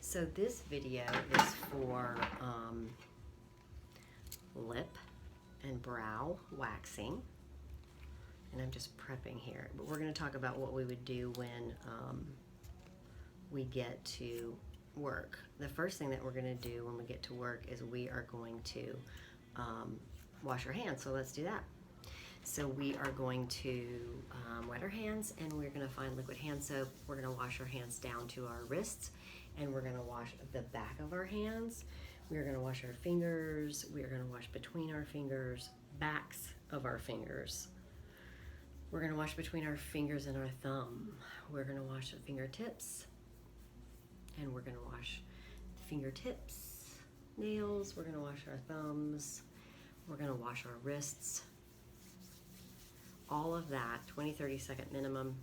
So this video is for lip and brow waxing, and I'm just prepping here, but we're going to talk about what we would do when we get to work. The first thing that we're going to do when we get to work is we are going to wash our hands. So let's do that. So we are going to wet our hands, and we're going to find liquid hand soap. We're going to wash our hands down to our wrists, and we're going to wash the back of our hands. We're going to wash our fingers. We're going to wash between our fingers, backs of our fingers. We're going to wash between our fingers and our thumb. We're going to wash the fingertips, and we're going to wash the fingertips, nails. We're going to wash our thumbs. We're going to wash our wrists. All of that, 20-30 second minimum.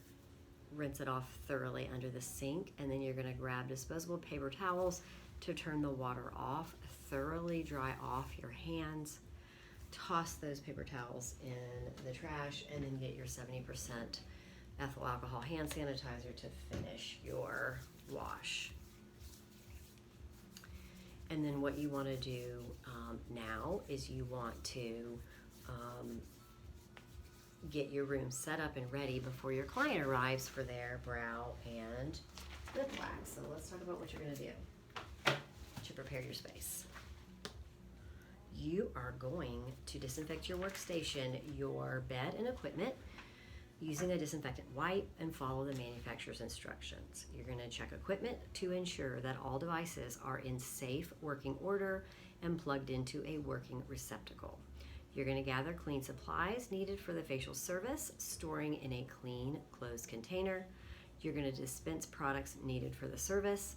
Rinse it off thoroughly under the sink, and then you're going to grab disposable paper towels to turn the water off. Thoroughly dry off your hands. Toss those paper towels in the trash, and then get your 70% ethyl alcohol hand sanitizer to finish your wash. And then what you want to do now is you want to get your room set up and ready before your client arrives for their brow and lip wax. So let's talk about what you're going to do to prepare your space. You are going to disinfect your workstation, your bed, and equipment using a disinfectant wipe, and follow the manufacturer's instructions. You're going to check equipment to ensure that all devices are in safe working order and plugged into a working receptacle. You're going to gather clean supplies needed for the facial service, storing in a clean, closed container. You're going to dispense products needed for the service.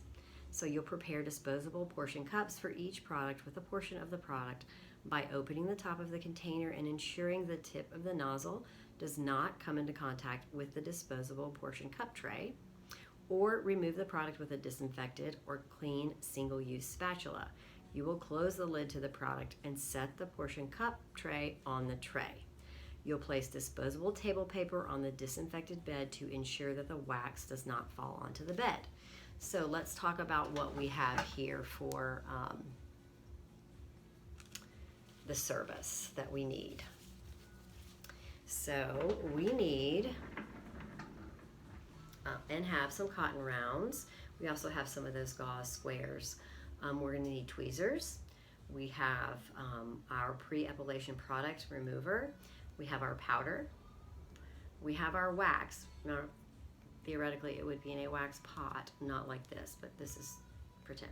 So you'll prepare disposable portion cups for each product with a portion of the product by opening the top of the container and ensuring the tip of the nozzle does not come into contact with the disposable portion cup tray, or remove the product with a disinfected or clean single-use spatula. You will close the lid to the product and set the portion cup tray on the tray. You'll place disposable table paper on the disinfected bed to ensure that the wax does not fall onto the bed. So let's talk about what we have here for the service that we need. So we need and have some cotton rounds. We also have some of those gauze squares. We're going to need tweezers. We have our pre-epilation product remover. We have our powder. We have our wax. Now, theoretically, it would be in a wax pot, not like this, but this is pretend.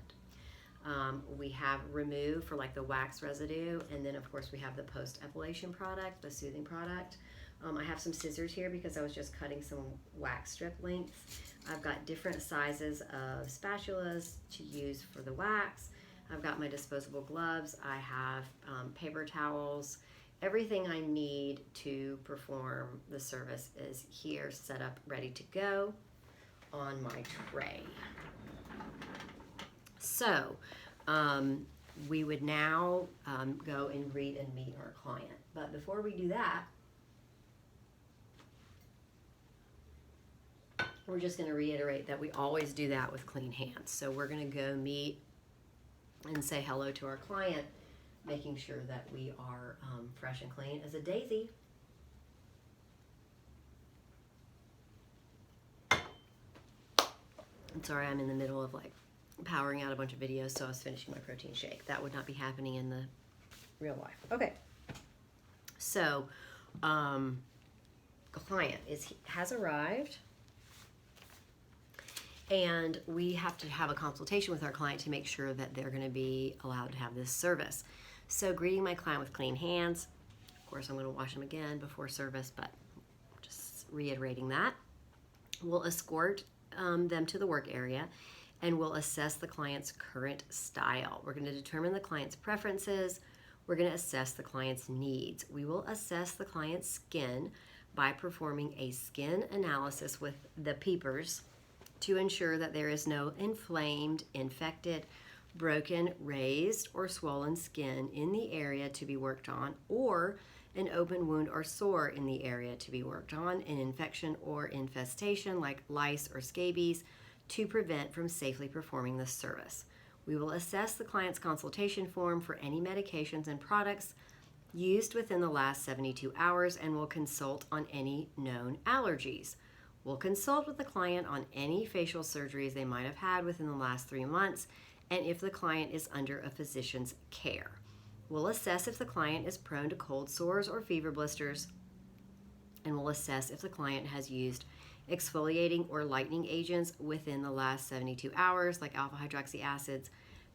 We have remove for like the wax residue, and then of course we have the post-epilation product, the soothing product. I have some scissors here because I was just cutting some wax strip lengths. I've got different sizes of spatulas to use for the wax. I've got my disposable gloves. I have paper towels. Everything I need to perform the service is here, set up, ready to go on my tray. So we would now go and greet and meet our client. But before we do that, we're just going to reiterate that we always do that with clean hands. So we're going to go meet and say hello to our client, making sure that we are fresh and clean as a daisy. I'm sorry, I'm in the middle of like powering out a bunch of videos, so I was finishing my protein shake. That would not be happening in the real life. Okay. So, client has arrived, and we have to have a consultation with our client to make sure that they're going to be allowed to have this service. So, greeting my client with clean hands. Of course, I'm going to wash them again before service, but just reiterating that. We'll escort them to the work area, and we'll assess the client's current style. We're going to determine the client's preferences. We're going to assess the client's needs. We will assess the client's skin by performing a skin analysis with the peepers to ensure that there is no inflamed, infected, broken, raised, or swollen skin in the area to be worked on, or an open wound or sore in the area to be worked on, an infection or infestation like lice or scabies to prevent from safely performing the service. We will assess the client's consultation form for any medications and products used within the last 72 hours and will consult on any known allergies. We'll consult with the client on any facial surgeries they might have had within the last 3 months and if the client is under a physician's care. We'll assess if the client is prone to cold sores or fever blisters, and we'll assess if the client has used exfoliating or lightening agents within the last 72 hours, like alpha hydroxy acids,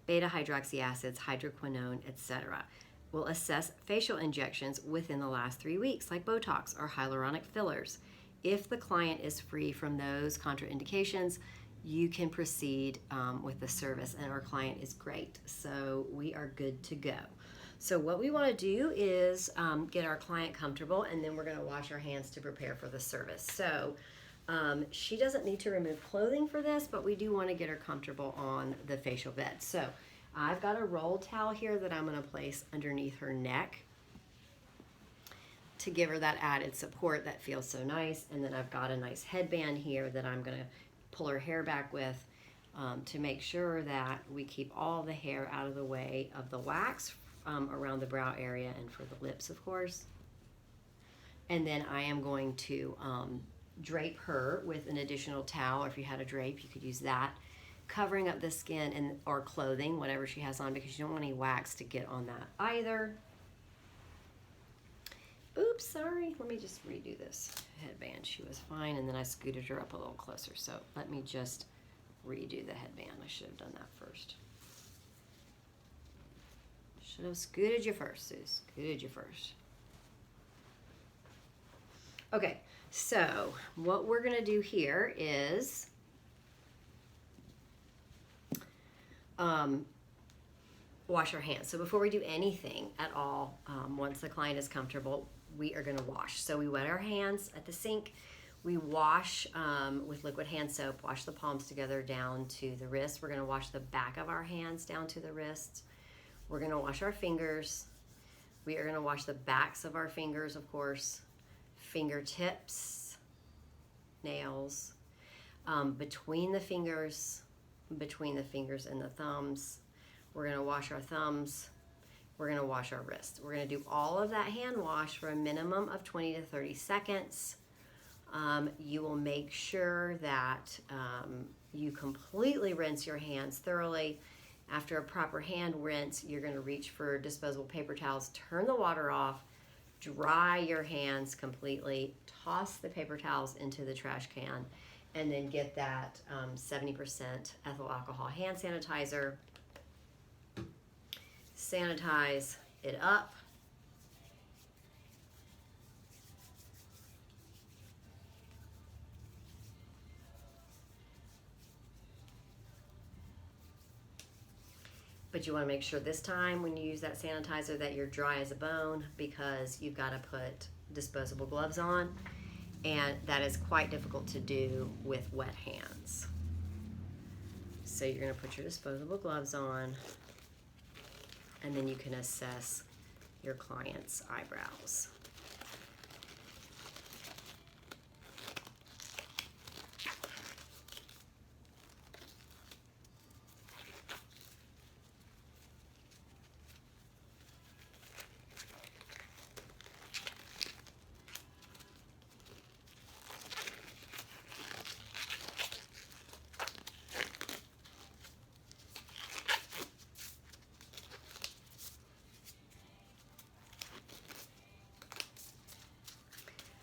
beta hydroxy acids, hydroquinone, etc. We'll assess facial injections within the last 3 weeks, like Botox or hyaluronic fillers. If the client is free from those contraindications, you can proceed with the service, and our client is great. So we are good to go. So what we want to do is get our client comfortable, and then we're going to wash our hands to prepare for the service. So she doesn't need to remove clothing for this, but we do want to get her comfortable on the facial bed. So I've got a roll towel here that I'm going to place underneath her neck to give her that added support that feels so nice. And then I've got a nice headband here that I'm going to pull her hair back with to make sure that we keep all the hair out of the way of the wax around the brow area and for the lips, of course. And then I am going to drape her with an additional towel. If you had a drape, you could use that, covering up the skin and or clothing, whatever she has on, because you don't want any wax to get on that either. Oops, sorry. Let me just redo this headband. She was fine, and then I scooted her up a little closer. So let me just redo the headband. I should have done that first. Should have scooted you first, Sue. Scooted you first. Okay, so what we're going to do here is wash our hands. So before we do anything at all, once the client is comfortable, we are going to wash. So we wet our hands at the sink. We wash with liquid hand soap, wash the palms together down to the wrists. We're going to wash the back of our hands down to the wrists. We're going to wash our fingers. We are going to wash the backs of our fingers, of course, fingertips, nails, between the fingers and the thumbs. We're going to wash our thumbs. We're going to wash our wrists. We're going to do all of that hand wash for a minimum of 20 to 30 seconds. You will make sure that you completely rinse your hands thoroughly. After a proper hand rinse, you're going to reach for disposable paper towels, turn the water off, dry your hands completely, toss the paper towels into the trash can, and then get that 70% ethyl alcohol hand sanitizer. Sanitize it up. But you want to make sure this time when you use that sanitizer that you're dry as a bone, because you've got to put disposable gloves on, and that is quite difficult to do with wet hands. So you're going to put your disposable gloves on, and then you can assess your client's eyebrows.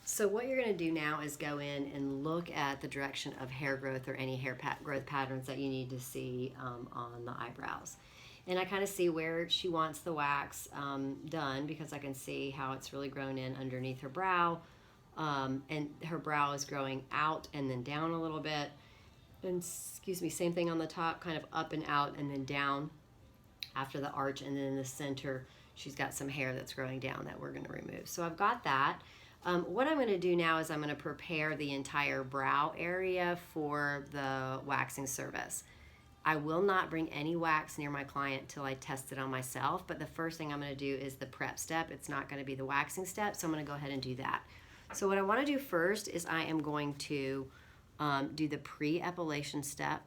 So what you're going to do now is go in and look at the direction of hair growth or any hair growth patterns that you need to see on the eyebrows. And I kind of see where she wants the wax done, because I can see how it's really grown in underneath her brow. And her brow is growing out and then down a little bit. And excuse me, same thing on the top, kind of up and out and then down after the arch. And then in the center, she's got some hair that's growing down that we're going to remove. So I've got that. What I'm going to do now is I'm going to prepare the entire brow area for the waxing service. I will not bring any wax near my client till I test it on myself, but the first thing I'm going to do is the prep step. It's not going to be the waxing step, so I'm going to go ahead and do that. So what I want to do first is I am going to do the pre-epilation step,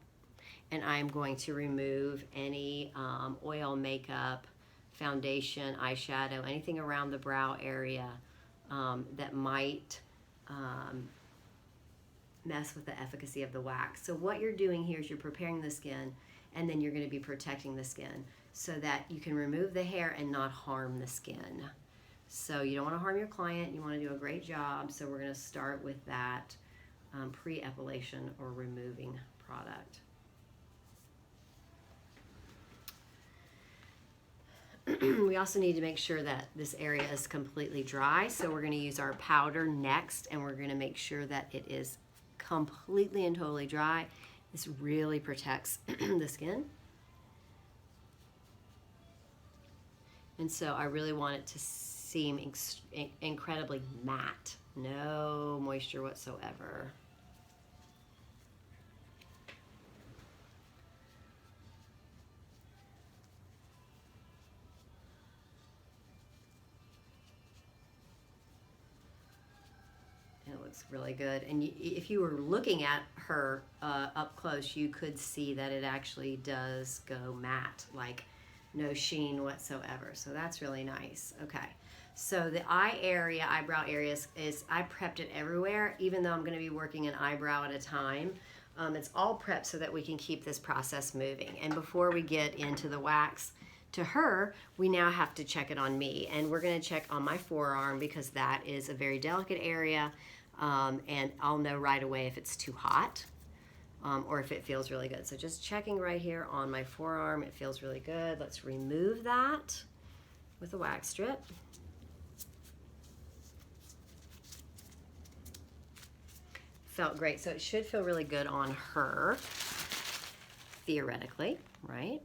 and I'm going to remove any oil, makeup, foundation, eyeshadow, anything around the brow area that might mess with the efficacy of the wax. So what you're doing here is you're preparing the skin, and then you're going to be protecting the skin so that you can remove the hair and not harm the skin. So you don't want to harm your client. You want to do a great job. So we're going to start with that pre-epilation or removing product. We also need to make sure that this area is completely dry. So we're going to use our powder next, and we're going to make sure that it is completely and totally dry. This really protects the skin. And so I really want it to seem incredibly matte. No moisture whatsoever. It looks really good. And if you were looking at her up close, you could see that it actually does go matte, like no sheen whatsoever. So that's really nice. Okay. So the eyebrow areas is I prepped it everywhere, even though I'm going to be working an eyebrow at a time. It's all prepped so that we can keep this process moving. And before we get into the wax to her, we now have to check it on me. And we're going to check on my forearm because that is a very delicate area. And I'll know right away if it's too hot or if it feels really good. So just checking right here on my forearm, it feels really good. Let's remove that with a wax strip. Felt great. So it should feel really good on her, theoretically, right?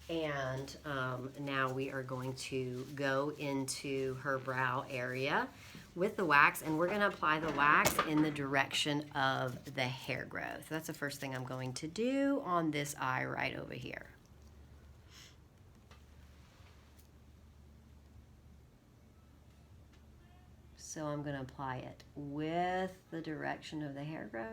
And now we are going to go into her brow area with the wax, and we're going to apply the wax in the direction of the hair growth. That's the first thing I'm going to do on this eye right over here. So I'm going to apply it with the direction of the hair growth.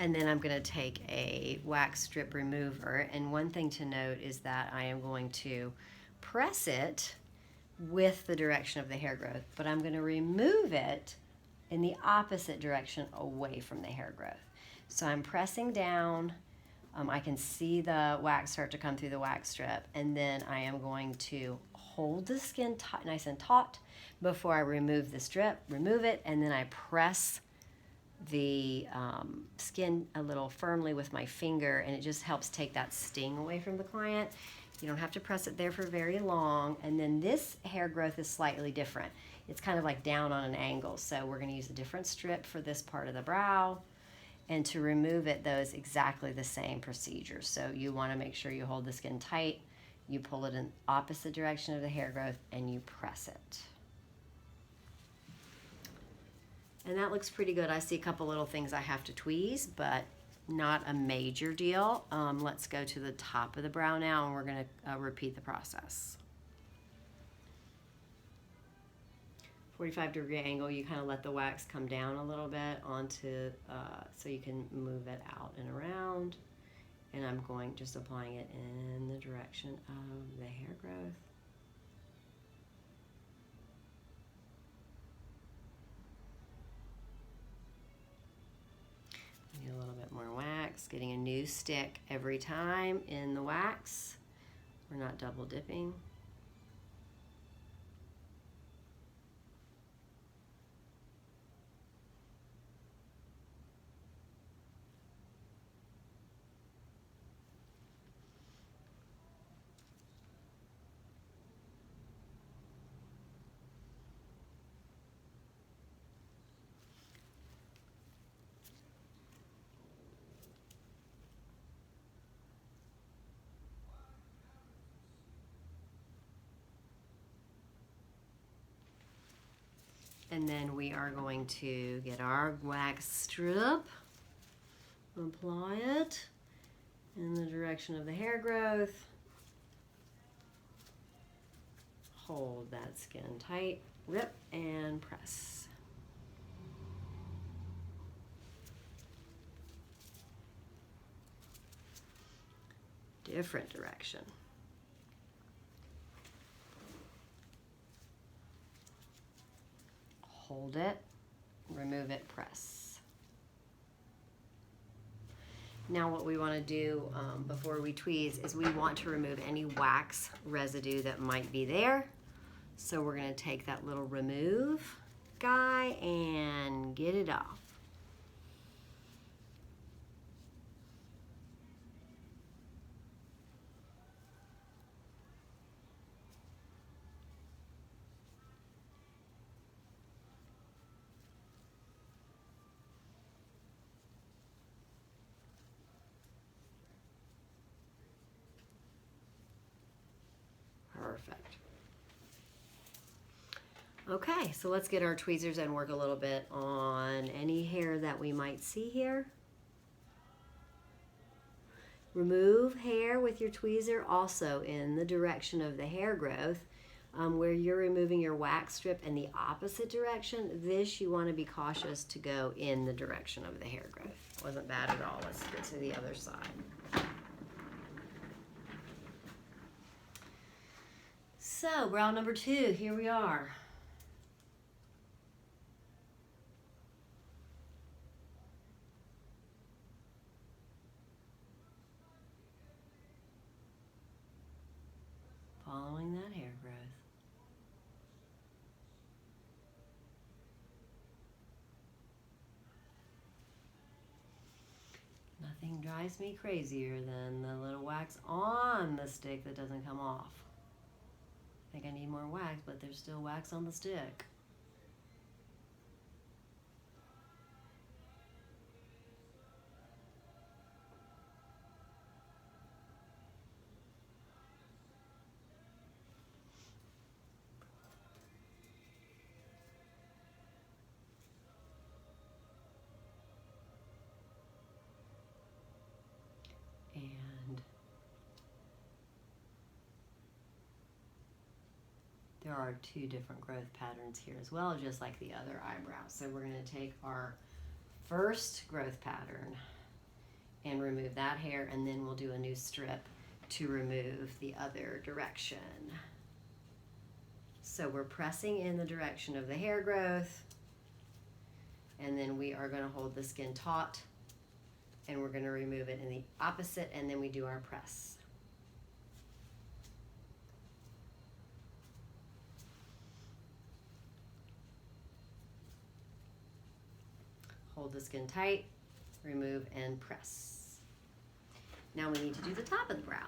And then I'm going to take a wax strip remover, and one thing to note is that I am going to press it with the direction of the hair growth, but I'm going to remove it in the opposite direction away from the hair growth. So I'm pressing down. I can see the wax start to come through the wax strip, and then I am going to hold the skin nice and taut before I remove the strip, remove it, and then I press the skin a little firmly with my finger, and it just helps take that sting away from the client. You don't have to press it there for very long. And then this hair growth is slightly different. It's kind of like down on an angle. So we're going to use a different strip for this part of the brow. And to remove it, those exactly the same procedure. So you want to make sure you hold the skin tight, you pull it in the opposite direction of the hair growth, and you press it. And that looks pretty good. I see a couple little things I have to tweeze, but not a major deal. Let's go to the top of the brow now, and we're going to repeat the process. 45-degree angle, you kind of let the wax come down a little bit onto, so you can move it out and around. And I'm just applying it in the direction of the hair growth. Need a little bit more wax, getting a new stick every time in the wax. We're not double dipping. And then we are going to get our wax strip, apply it in the direction of the hair growth. Hold that skin tight, rip, and press. Different direction. Hold it, remove it, press. Now what we want to do before we tweeze is we want to remove any wax residue that might be there. So we're going to take that little remove guy and get it off. Perfect. Okay, so let's get our tweezers and work a little bit on any hair that we might see here. Remove hair with your tweezer also in the direction of the hair growth. Where you're removing your wax strip in the opposite direction, this you want to be cautious to go in the direction of the hair growth. Wasn't bad at all. Let's get to the other side. So, brow number 2, here we are. Following that hair growth. Nothing drives me crazier than the little wax on the stick that doesn't come off. I think I need more wax, but there's still wax on the stick. And there are 2 different growth patterns here as well, just like the other eyebrows. So we're going to take our first growth pattern and remove that hair, and then we'll do a new strip to remove the other direction. So we're pressing in the direction of the hair growth, and then we are going to hold the skin taut, and we're going to remove it in the opposite, and then we do our press. Hold the skin tight, remove, and press. Now we need to do the top of the brow.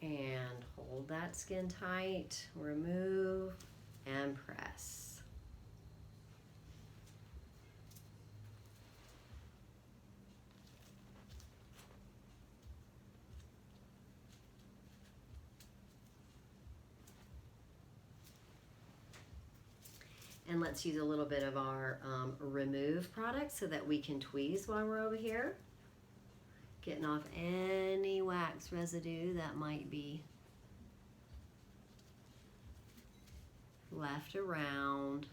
And hold that skin tight, remove, and press. And let's use a little bit of our remove product so that we can tweeze while we're over here. Getting off any wax residue that might be left around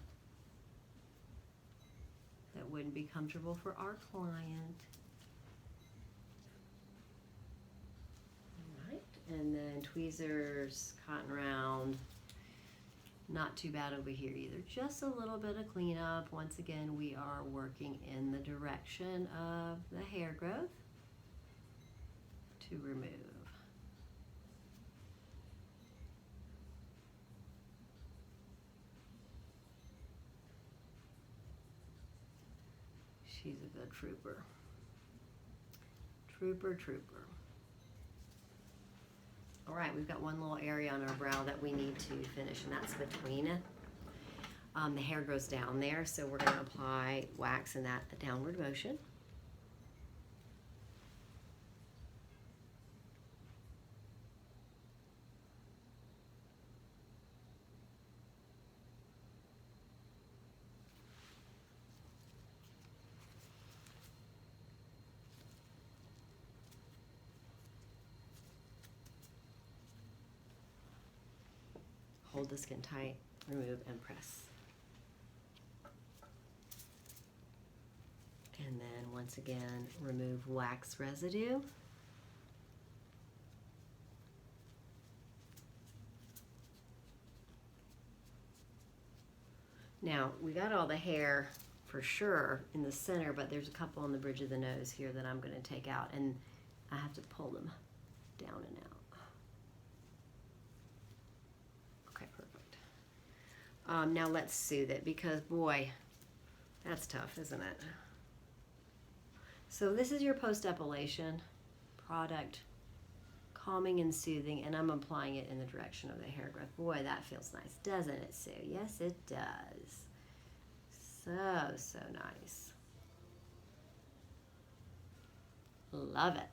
that wouldn't be comfortable for our client. All right, And then tweezers, cotton round. Not too bad over here either. Just a little bit of cleanup. Once again, we are working in the direction of the hair growth to remove. She's a good trooper. Trooper. All right, we've got one little area on our brow that we need to finish, and that's between it. The hair grows down there, so we're going to apply wax in that downward motion. Hold the skin tight, remove, and press. And then once again, remove wax residue. Now, we got all the hair for sure in the center, but there's a couple on the bridge of the nose here that I'm going to take out, and I have to pull them down and out. Now let's soothe it, because boy, that's tough, isn't it? So this is your post-epilation product, calming and soothing, and I'm applying it in the direction of the hair growth. Boy, that feels nice, doesn't it, Sue? Yes, it does. So nice. Love it.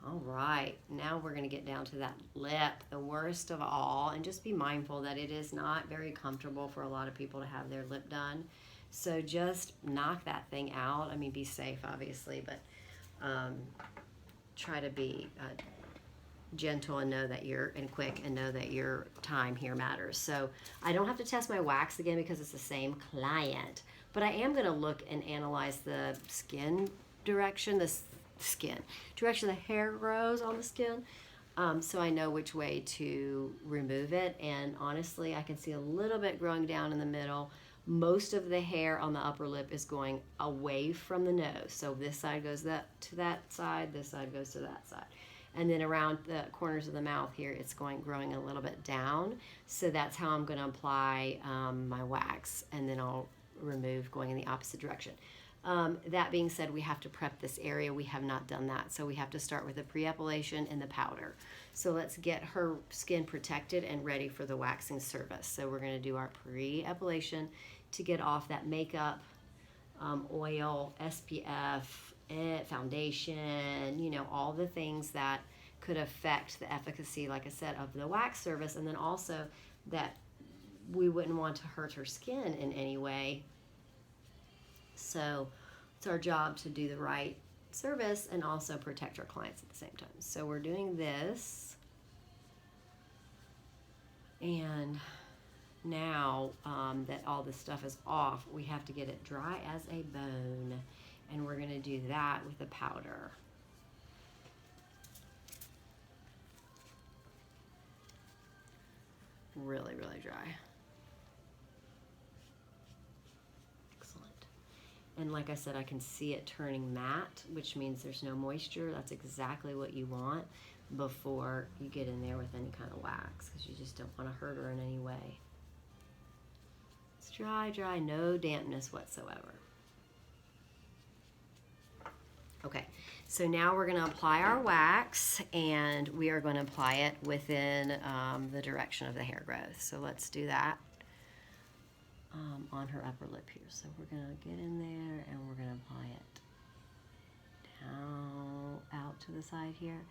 All right, now we're going to get down to that lip, the worst of all, and just be mindful that it is not very comfortable for a lot of people to have their lip done. So just knock that thing out. I mean, be safe, obviously, but try to be gentle and know that and quick, and know that your time here matters. So I don't have to test my wax again because it's the same client, but I am going to look and analyze the skin direction, direction the hair grows on the skin, so I know which way to remove it. And honestly, I can see a little bit growing down in the middle. Most of the hair on the upper lip is going away from the nose, so this side goes to that side, this side goes to that side, and then around the corners of the mouth here, it's growing a little bit down. So that's how I'm going to apply my wax, and then I'll remove going in the opposite direction. That being said, we have to prep this area. We have not done that. So we have to start with the pre-epilation and the powder. So let's get her skin protected and ready for the waxing service. So we're going to do our pre-epilation to get off that makeup, oil, SPF, foundation, you know, all the things that could affect the efficacy, like I said, of the wax service. And then also that we wouldn't want to hurt her skin in any way. So it's our job to do the right service and also protect our clients at the same time. So we're doing this. And now that all this stuff is off, we have to get it dry as a bone. And we're going to do that with the powder. Really, really dry. And like I said, I can see it turning matte, which means there's no moisture. That's exactly what you want before you get in there with any kind of wax, because you just don't want to hurt her in any way. It's dry, no dampness whatsoever. Okay, so now we're going to apply our wax, and we are going to apply it within the direction of the hair growth. So let's do that. On her upper lip here. So we're going to get in there and we're going to apply it down, out to the side here.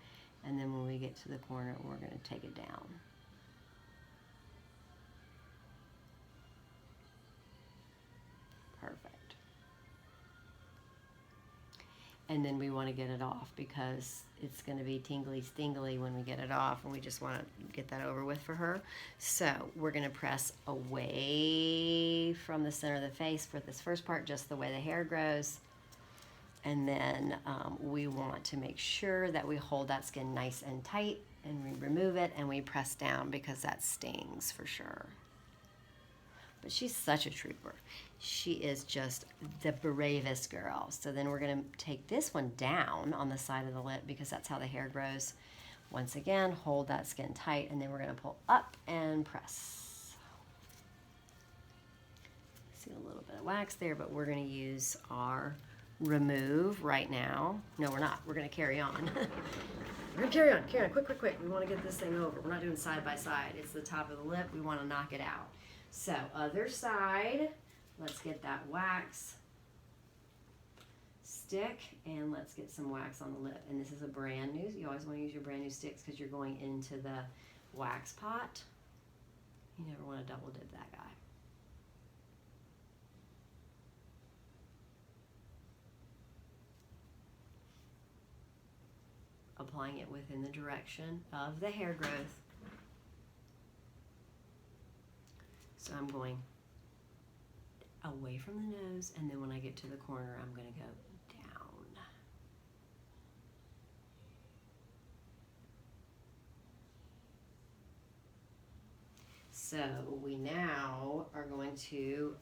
And then when we get to the corner, we're going to take it down. Perfect. And then we want to get it off because it's going to be tingly stingly when we get it off, and we just want to get that over with for her. So we're going to press away from the center of the face for this first part, just the way the hair grows. And then we want to make sure that we hold that skin nice and tight, and we remove it and we press down because that stings for sure. But she's such a trooper. She is just the bravest girl. So then we're gonna take this one down on the side of the lip because that's how the hair grows. Once again, hold that skin tight, and then we're gonna pull up and press. See a little bit of wax there, but we're gonna use our remove right now. No, we're not. We're gonna carry on. We're gonna carry on, quick. We wanna get this thing over. We're not doing side by side. It's the top of the lip. We wanna knock it out. So other side, let's get that wax stick, and let's get some wax on the lip. And this is a brand new, you always wanna use your brand new sticks because you're going into the wax pot. You never wanna double dip that guy. Applying it within the direction of the hair growth. So I'm going away from the nose, and then when I get to the corner, I'm going to go down. So we now are going to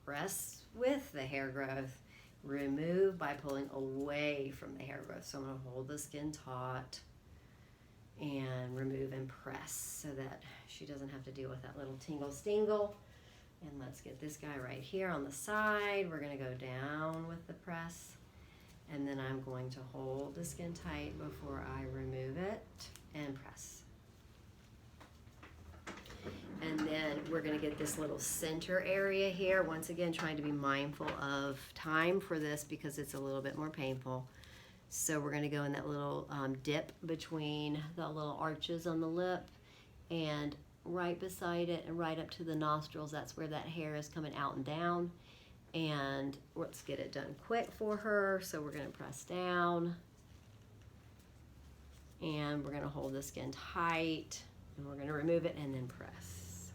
press with the hair growth, remove by pulling away from the hair growth. So I'm going to hold the skin taut and remove and press so that she doesn't have to deal with that little tingle stingle. And let's get this guy right here on the side. We're going to go down with the press, and then I'm going to hold the skin tight before I remove it and press. And then we're going to get this little center area here. Once again, trying to be mindful of time for this because it's a little bit more painful. So we're going to go in that little dip between the little arches on the lip, and right beside it and right up to the nostrils. That's where that hair is coming out and down. And let's get it done quick for her. So we're going to press down, and we're going to hold the skin tight, and we're going to remove it and then press.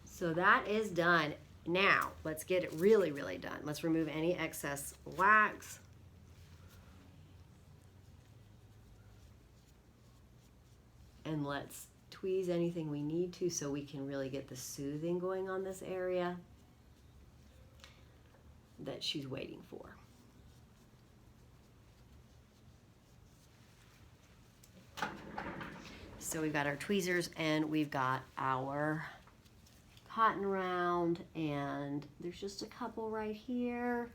So that is done. Now let's get it really, really done. Let's remove any excess wax. And let's tweeze anything we need to so we can really get the soothing going on this area that she's waiting for. So we've got our tweezers and we've got our cotton round, and there's just a couple right here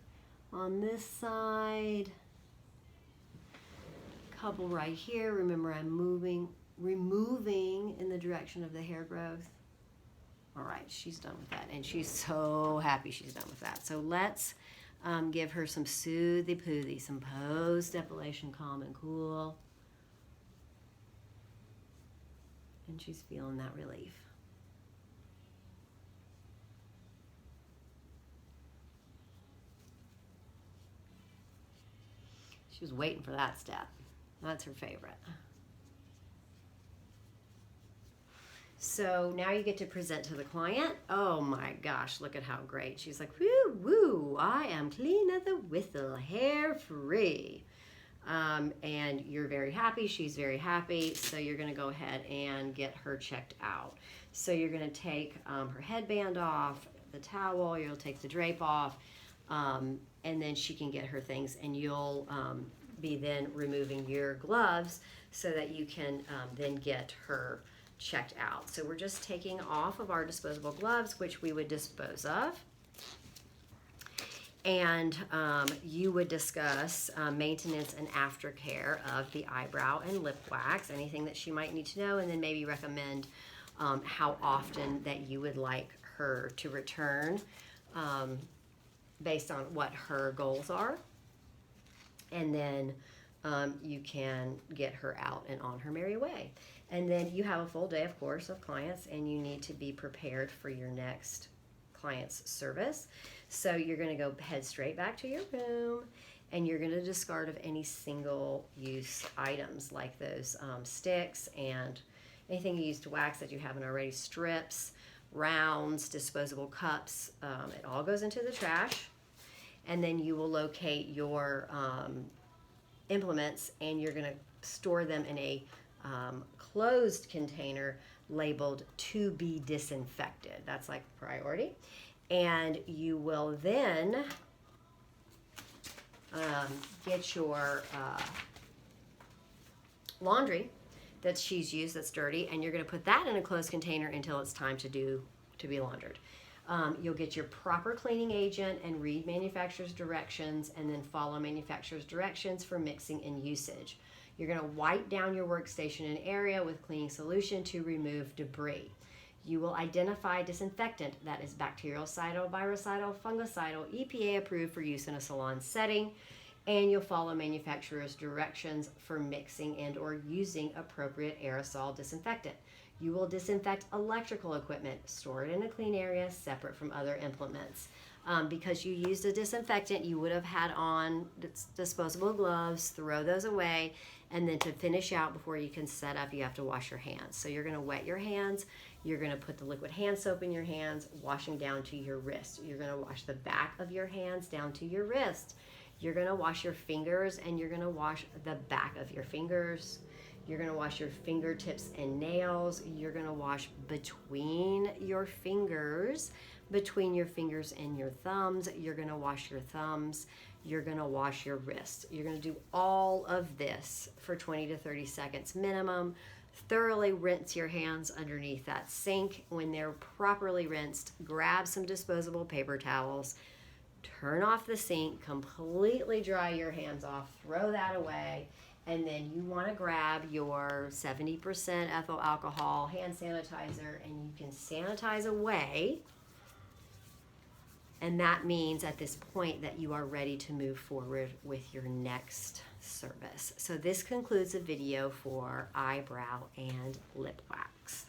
on this side, couple right here. Remember, I'm removing in the direction of the hair growth. All right, she's done with that, and she's so happy she's done with that. So let's give her some soothy poothie, some post-depilation calm and cool. And she's feeling that relief. She was waiting for that step. That's her favorite. So now you get to present to the client. Oh my gosh, look at how great. She's like, woo, woo, I am clean as a whistle, hair free. And you're very happy, she's very happy. So you're gonna go ahead and get her checked out. So you're gonna take her headband off, the towel, you'll take the drape off, and then she can get her things, and you'll be then removing your gloves so that you can then get her checked out. So we're just taking off of our disposable gloves, which we would dispose of. And you would discuss maintenance and aftercare of the eyebrow and lip wax, anything that she might need to know, and then maybe recommend how often that you would like her to return based on what her goals are. And then you can get her out and on her merry way. And then you have a full day, of course, of clients, and you need to be prepared for your next client's service. So you're going to go head straight back to your room, and you're going to discard of any single-use items like those sticks and anything you use to wax that you haven't already, strips, rounds, disposable cups. It all goes into the trash. and then you will locate your implements, and you're going to store them in a closed container labeled to be disinfected. That's like priority. And you will then get your laundry that she's used that's dirty, and you're going to put that in a closed container until it's time to be laundered. You'll get your proper cleaning agent and read manufacturer's directions, and then follow manufacturer's directions for mixing and usage. You're going to wipe down your workstation and area with cleaning solution to remove debris. You will identify disinfectant that is bactericidal, virucidal, fungicidal, EPA approved for use in a salon setting, and you'll follow manufacturer's directions for mixing and or using appropriate aerosol disinfectant. You will disinfect electrical equipment, store it in a clean area separate from other implements. Because you used a disinfectant, you would have had on disposable gloves, throw those away, and then to finish out before you can set up, you have to wash your hands. So you're going to wet your hands, you're going to put the liquid hand soap in your hands, washing down to your wrist. You're going to wash the back of your hands down to your wrist. You're going to wash your fingers, and you're going to wash the back of your fingers. You're going to wash your fingertips and nails. You're going to wash between your fingers and your thumbs. You're going to wash your thumbs. You're going to wash your wrists. You're going to do all of this for 20 to 30 seconds minimum. Thoroughly rinse your hands underneath that sink. When they're properly rinsed, grab some disposable paper towels. Turn off the sink, completely dry your hands off, throw that away, and then you want to grab your 70% ethyl alcohol hand sanitizer, and you can sanitize away. And that means at this point that you are ready to move forward with your next service. So this concludes the video for eyebrow and lip wax.